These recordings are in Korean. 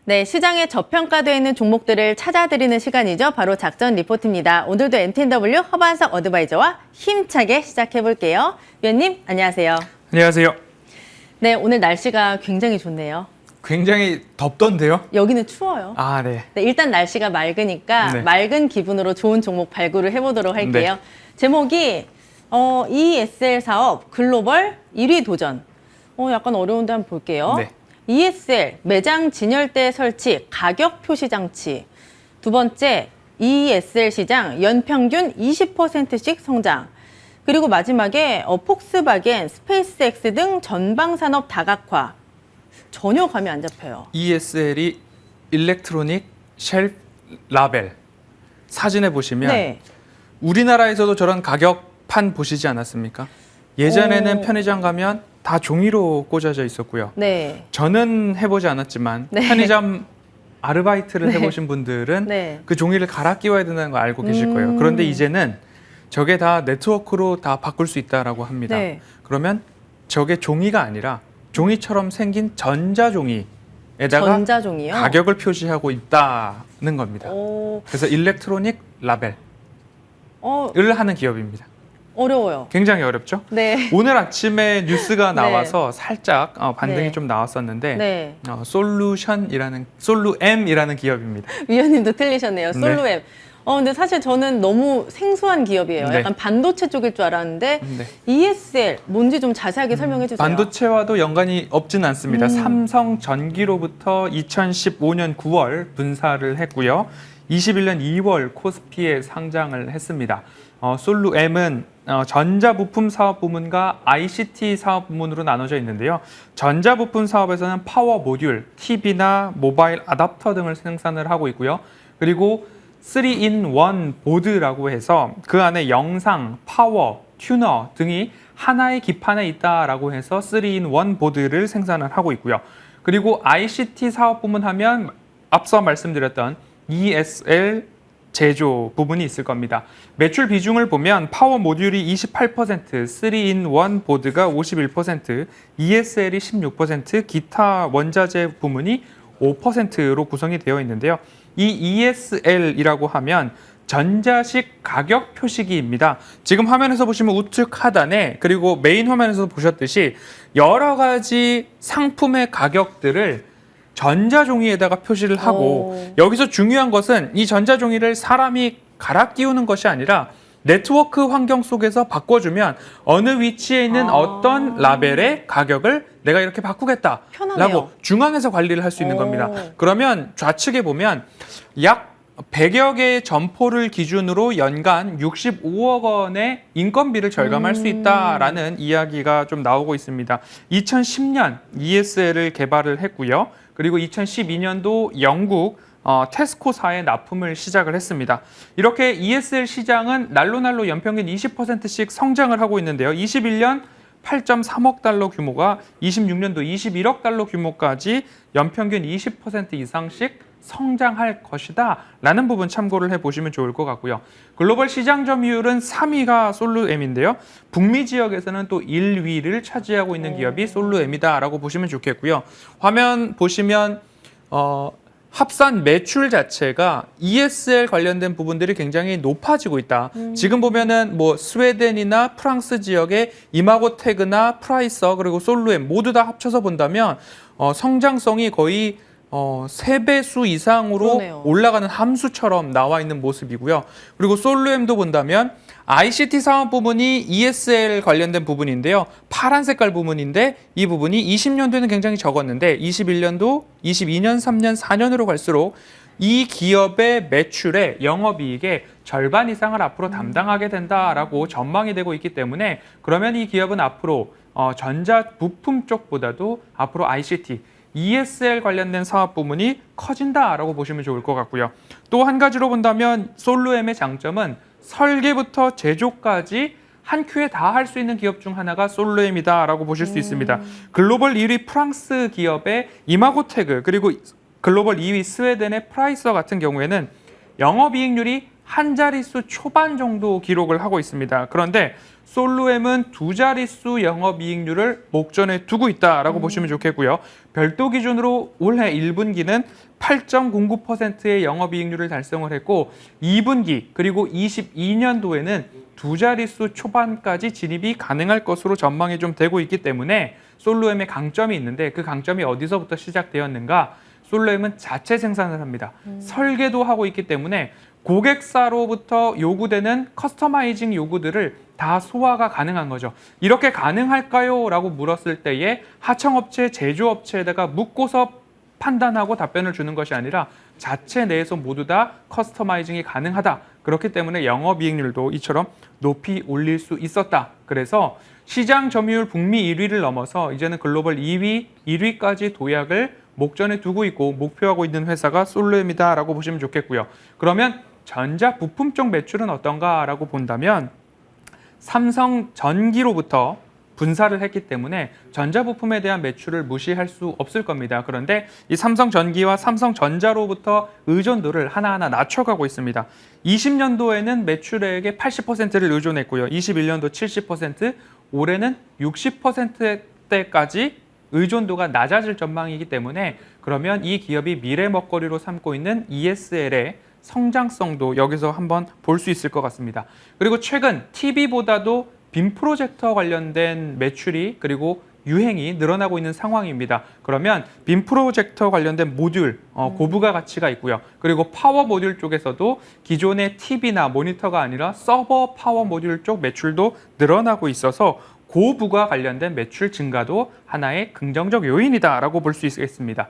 네, 시장에 저평가되어 있는 종목들을 찾아드리는 시간이죠. 바로 작전 리포트입니다. 오늘도 NTNW 허반석 어드바이저와 힘차게 시작해볼게요. 위원님, 안녕하세요. 안녕하세요. 네, 오늘 날씨가 굉장히 좋네요. 굉장히 덥던데요? 여기는 추워요. 아, 네. 네, 일단 날씨가 맑으니까 네. 맑은 기분으로 좋은 종목 발굴을 해보도록 할게요. 네. 제목이 ESL 사업 글로벌 1위 도전. 약간 어려운데 한번 볼게요. 네. ESL 매장 진열대 설치 가격 표시 장치. 두 번째, ESL 시장 연평균 20%씩 성장. 그리고 마지막에 폭스바겐, 스페이스X 등 전방 산업 다각화. 전혀 감이 안 잡혀요. ESL이 일렉트로닉 쉘프 라벨. 사진에 보시면 네. 우리나라에서도 저런 가격판 보시지 않았습니까? 예전에는 편의점 가면 다 종이로 꽂아져 있었고요. 네. 저는 해보지 않았지만 네. 편의점 아르바이트를 네. 해보신 분들은 네. 그 종이를 갈아 끼워야 된다는 걸 알고 계실 거예요. 그런데 이제는 저게 다 네트워크로 다 바꿀 수 있다라고 합니다. 네. 그러면 저게 종이가 아니라 종이처럼 생긴 전자종이에다가 전자종이요? 가격을 표시하고 있다는 겁니다. 오, 그래서 일렉트로닉 라벨을 어, 하는 기업입니다. 어려워요. 굉장히 어렵죠? 네. 오늘 아침에 뉴스가 나와서 살짝 반등이 네. 좀 나왔었는데 네. 솔루엠이라는 기업입니다. 위원님도 틀리셨네요. 솔루엠. 근데 사실 저는 너무 생소한 기업이에요. 네. 약간 반도체 쪽일 줄 알았는데 네. ESL 뭔지 좀 자세하게 설명해 주세요. 반도체와도 연관이 없진 않습니다. 삼성전기로부터 2015년 9월 분사를 했고요. 21년 2월 코스피에 상장을 했습니다. 솔루엠은 전자부품 사업 부문과 ICT 사업 부문으로 나눠져 있는데요. 전자부품 사업에서는 파워 모듈, TV나 모바일 아답터 등을 생산을 하고 있고요. 그리고 3-in-1 보드라고 해서 그 안에 영상, 파워, 튜너 등이 하나의 기판에 있다라고 해서 3-in-1 보드를 생산을 하고 있고요. 그리고 ICT 사업 부문 하면 앞서 말씀드렸던 ESL 제조 부분이 있을 겁니다. 매출 비중을 보면 파워 모듈이 28%, 3-in-1 보드가 51%, ESL이 16%, 기타 원자재 부문이 5%로 구성이 되어 있는데요. 이 ESL이라고 하면 전자식 가격 표시기입니다. 지금 화면에서 보시면 우측 하단에 그리고 메인 화면에서 보셨듯이 여러 가지 상품의 가격들을 전자종이에다가 표시를 하고 여기서 중요한 것은 이 전자종이를 사람이 갈아 끼우는 것이 아니라 네트워크 환경 속에서 바꿔주면 어느 위치에 있는 어떤 라벨의 가격을 내가 이렇게 바꾸겠다라고 편하네요. 중앙에서 관리를 할 수 있는 겁니다. 그러면 좌측에 보면 약 100여 개의 점포를 기준으로 연간 65억 원의 인건비를 절감할 수 있다라는 이야기가 좀 나오고 있습니다. 2010년 ESL을 개발을 했고요. 그리고 2012년도 영국 테스코사에 납품을 시작을 했습니다. 이렇게 ESL 시장은 날로 연평균 20%씩 성장을 하고 있는데요. 21년 8.3억 달러 규모가 26년도 21억 달러 규모까지 연평균 20% 이상씩 성장할 것이다 라는 부분 참고를 해보시면 좋을 것 같고요. 글로벌 시장 점유율은 3위가 솔루엠인데요. 북미 지역에서는 또 1위를 차지하고 있는 기업이 솔루엠이다 라고 보시면 좋겠고요. 화면 보시면 합산 매출 자체가 ESL 관련된 부분들이 굉장히 높아지고 있다. 지금 보면은 뭐 스웨덴이나 프랑스 지역의 이마고테그나 프라이서 그리고 솔루엠 모두 다 합쳐서 본다면 성장성이 거의 3배수 이상으로 그러네요. 올라가는 함수처럼 나와 있는 모습이고요. 그리고 솔루엠도 본다면 ICT 사업 부분이 ESL 관련된 부분인데요. 파란 색깔 부분인데 이 부분이 20년도에는 굉장히 적었는데 21년도, 22년, 3년, 4년으로 갈수록 이 기업의 매출의 영업이익의 절반 이상을 앞으로 담당하게 된다라고 전망이 되고 있기 때문에 그러면 이 기업은 앞으로 전자 부품 쪽보다도 앞으로 ICT, ESL 관련된 사업 부문이 커진다라고 보시면 좋을 것 같고요. 또 한 가지로 본다면 솔루엠의 장점은 설계부터 제조까지 한 큐에 다 할 수 있는 기업 중 하나가 솔루엠이다라고 보실 수 있습니다. 글로벌 1위 프랑스 기업의 이마고테그 그리고 글로벌 2위 스웨덴의 프라이서 같은 경우에는 영업이익률이 한 자릿수 초반 정도 기록을 하고 있습니다. 그런데 솔루엠은 두 자릿수 영업이익률을 목전에 두고 있다라고 보시면 좋겠고요. 별도 기준으로 올해 1분기는 8.09%의 영업이익률을 달성을 했고 2분기 그리고 22년도에는 두 자릿수 초반까지 진입이 가능할 것으로 전망이 좀 되고 있기 때문에 솔루엠의 강점이 있는데 그 강점이 어디서부터 시작되었는가? 솔루엠은 자체 생산을 합니다. 설계도 하고 있기 때문에 고객사로부터 요구되는 커스터마이징 요구들을 다 소화가 가능한 거죠. 이렇게 가능할까요? 라고 물었을 때에 하청업체, 제조업체에다가 묻고서 판단하고 답변을 주는 것이 아니라 자체 내에서 모두 다 커스터마이징이 가능하다. 그렇기 때문에 영업이익률도 이처럼 높이 올릴 수 있었다. 그래서 시장 점유율 북미 1위를 넘어서 이제는 글로벌 2위, 1위까지 도약을 목전에 두고 있고 목표하고 있는 회사가 솔루엠이다라고 보시면 좋겠고요. 그러면 전자 부품 쪽 매출은 어떤가라고 본다면 삼성전기로부터 분사를 했기 때문에 전자부품에 대한 매출을 무시할 수 없을 겁니다. 그런데 이 삼성전기와 삼성전자로부터 의존도를 하나하나 낮춰가고 있습니다. 20년도에는 매출액의 80%를 의존했고요. 21년도 70%, 올해는 60%대까지 의존도가 낮아질 전망이기 때문에 그러면 이 기업이 미래 먹거리로 삼고 있는 ESL의 성장성도 여기서 한번 볼 수 있을 것 같습니다. 그리고 최근 TV보다도 빔 프로젝터 관련된 매출이 그리고 유행이 늘어나고 있는 상황입니다. 그러면 빔 프로젝터 관련된 모듈, 고부가 가치가 있고요. 그리고 파워 모듈 쪽에서도 기존의 TV나 모니터가 아니라 서버 파워 모듈 쪽 매출도 늘어나고 있어서 고부가 관련된 매출 증가도 하나의 긍정적 요인이다라고 볼 수 있겠습니다.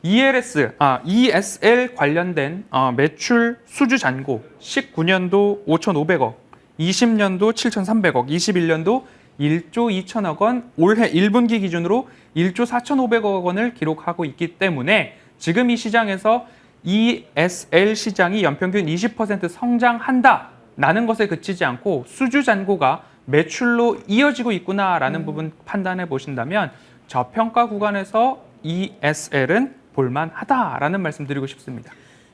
ESL 관련된 매출 수주 잔고 19년도 5,500억, 20년도 7,300억, 21년도 1조 2천억 원, 올해 1분기 기준으로 1조 4,500억 원을 기록하고 있기 때문에 지금 이 시장에서 ESL 시장이 연평균 20% 성장한다라는 것에 그치지 않고 수주 잔고가 매출로 이어지고 있구나라는 부분 판단해 보신다면 저평가 구간에서 ESL은 볼만하다라는 말씀 드리고 싶습니다.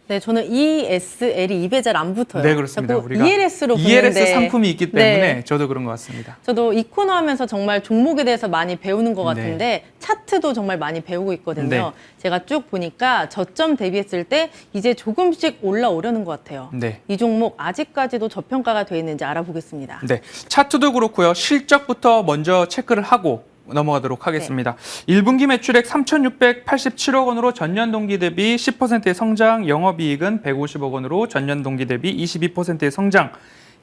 네, 저는 ESL이 입에 잘 안 붙어요. 네, 그렇습니다. 자꾸 우리가 ELS로 ELS 부르는데 상품이 있기 때문에 네. 저도 그런 것 같습니다. 저도 이 코너 하면서 정말 종목에 대해서 많이 배우는 것 같은데 네. 차트도 정말 많이 배우고 있거든요. 네. 제가 쭉 보니까 저점 대비했을 때 이제 조금씩 올라오려는 것 같아요. 네. 이 종목 아직까지도 저평가가 돼 있는지 알아보겠습니다. 네, 차트도 그렇고요. 실적부터 먼저 체크를 하고 넘어가도록 하겠습니다. 1분기 매출액 3,687억 원으로 전년 동기 대비 10%의 성장, 영업이익은 150억 원으로 전년 동기 대비 22%의 성장,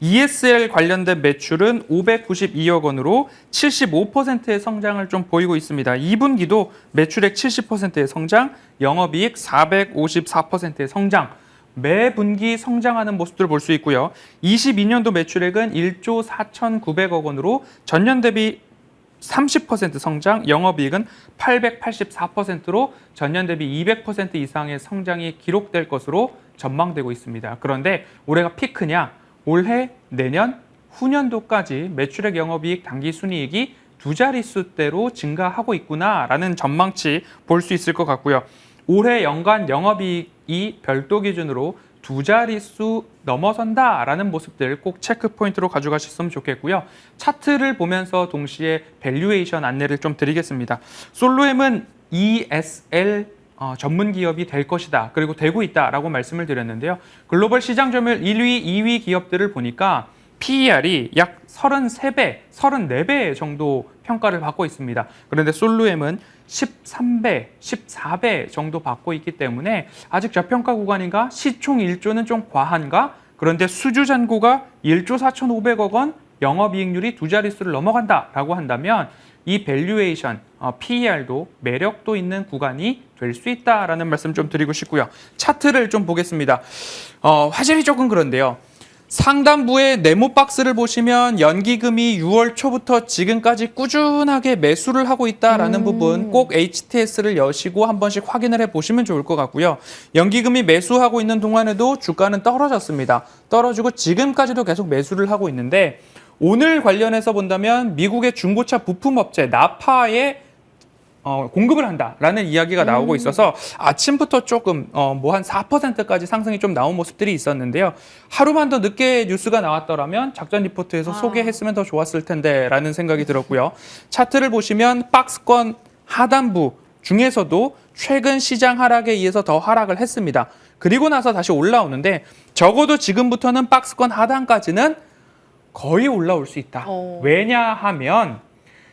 ESL 관련된 매출은 592억 원으로 75%의 성장을 좀 보이고 있습니다. 2분기도 매출액 70%의 성장, 영업이익 454%의 성장, 매 분기 성장하는 모습들을 볼 수 있고요. 22년도 매출액은 1조 4,900억 원으로 전년 대비 30% 성장, 영업이익은 884%로 전년 대비 200% 이상의 성장이 기록될 것으로 전망되고 있습니다. 그런데 올해가 피크냐? 올해, 내년, 후년도까지 매출액, 영업이익, 당기순이익이 두 자릿수대로 증가하고 있구나라는 전망치 볼 수 있을 것 같고요. 올해 연간 영업이익이 별도 기준으로 두 자릿수 넘어선다라는 모습들 꼭 체크 포인트로 가져가셨으면 좋겠고요. 차트를 보면서 동시에 밸류에이션 안내를 좀 드리겠습니다. 솔루엠은 ESL 전문 기업이 될 것이다. 그리고 되고 있다라고 말씀을 드렸는데요. 글로벌 시장 점유율 1위, 2위 기업들을 보니까 PER이 약 33배, 34배 정도 평가를 받고 있습니다. 그런데 솔루엠은 13배, 14배 정도 받고 있기 때문에 아직 저평가 구간인가? 시총 1조는 좀 과한가? 그런데 수주 잔고가 1조 4,500억 원, 영업이익률이 두 자릿수를 넘어간다라고 한다면 이 밸류에이션, PER도 매력도 있는 구간이 될 수 있다라는 말씀 좀 드리고 싶고요. 차트를 좀 보겠습니다. 화질이 조금 그런데요. 상단부의 네모 박스를 보시면 연기금이 6월 초부터 지금까지 꾸준하게 매수를 하고 있다라는 부분 꼭 HTS를 여시고 한 번씩 확인을 해보시면 좋을 것 같고요. 연기금이 매수하고 있는 동안에도 주가는 떨어졌습니다. 떨어지고 지금까지도 계속 매수를 하고 있는데 오늘 관련해서 본다면 미국의 중고차 부품업체 나파의 공급을 한다라는 이야기가 나오고 있어서 아침부터 조금 뭐 한 4%까지 상승이 좀 나온 모습들이 있었는데요. 하루만 더 늦게 뉴스가 나왔더라면 작전 리포트에서 소개했으면 더 좋았을 텐데라는 생각이 들었고요. 차트를 보시면 박스권 하단부 중에서도 최근 시장 하락에 의해서 더 하락을 했습니다. 그리고 나서 다시 올라오는데 적어도 지금부터는 박스권 하단까지는 거의 올라올 수 있다. 왜냐하면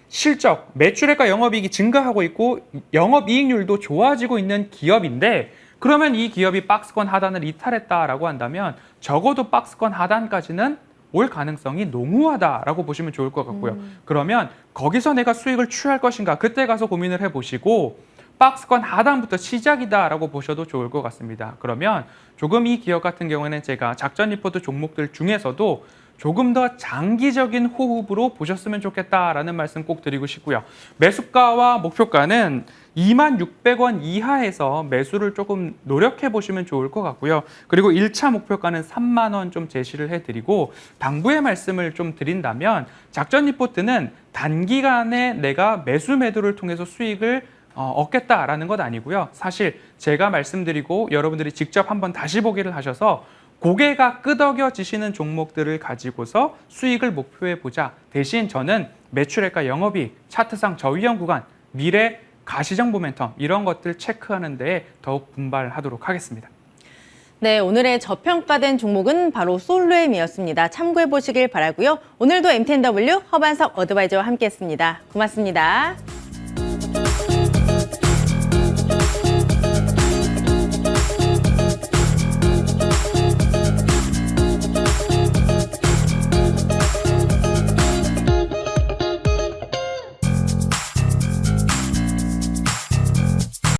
실적, 매출액과 영업이익이 증가하고 있고 영업이익률도 좋아지고 있는 기업인데 그러면 이 기업이 박스권 하단을 이탈했다라고 한다면 적어도 박스권 하단까지는 올 가능성이 농후하다라고 보시면 좋을 것 같고요. 그러면 거기서 내가 수익을 취할 것인가 그때 가서 고민을 해보시고 박스권 하단부터 시작이다라고 보셔도 좋을 것 같습니다. 그러면 조금 이 기업 같은 경우에는 제가 작전 리포트 종목들 중에서도 조금 더 장기적인 호흡으로 보셨으면 좋겠다라는 말씀 꼭 드리고 싶고요. 매수가와 목표가는 26,600원 이하에서 매수를 조금 노력해 보시면 좋을 것 같고요. 그리고 1차 목표가는 3만 원 좀 제시를 해드리고 당부의 말씀을 좀 드린다면 작전 리포트는 단기간에 내가 매수 매도를 통해서 수익을 얻겠다라는 것 아니고요. 사실 제가 말씀드리고 여러분들이 직접 한번 다시 보기를 하셔서 고개가 끄덕여지시는 종목들을 가지고서 수익을 목표해 보자. 대신 저는 매출액과 영업이익, 차트상 저위험 구간, 미래 가시적 모멘텀 이런 것들 체크하는 데에 더욱 분발하도록 하겠습니다. 네, 오늘의 저평가된 종목은 바로 솔루엠이었습니다. 참고해 보시길 바라고요. 오늘도 MTNW 허반석 어드바이저와 함께했습니다. 고맙습니다.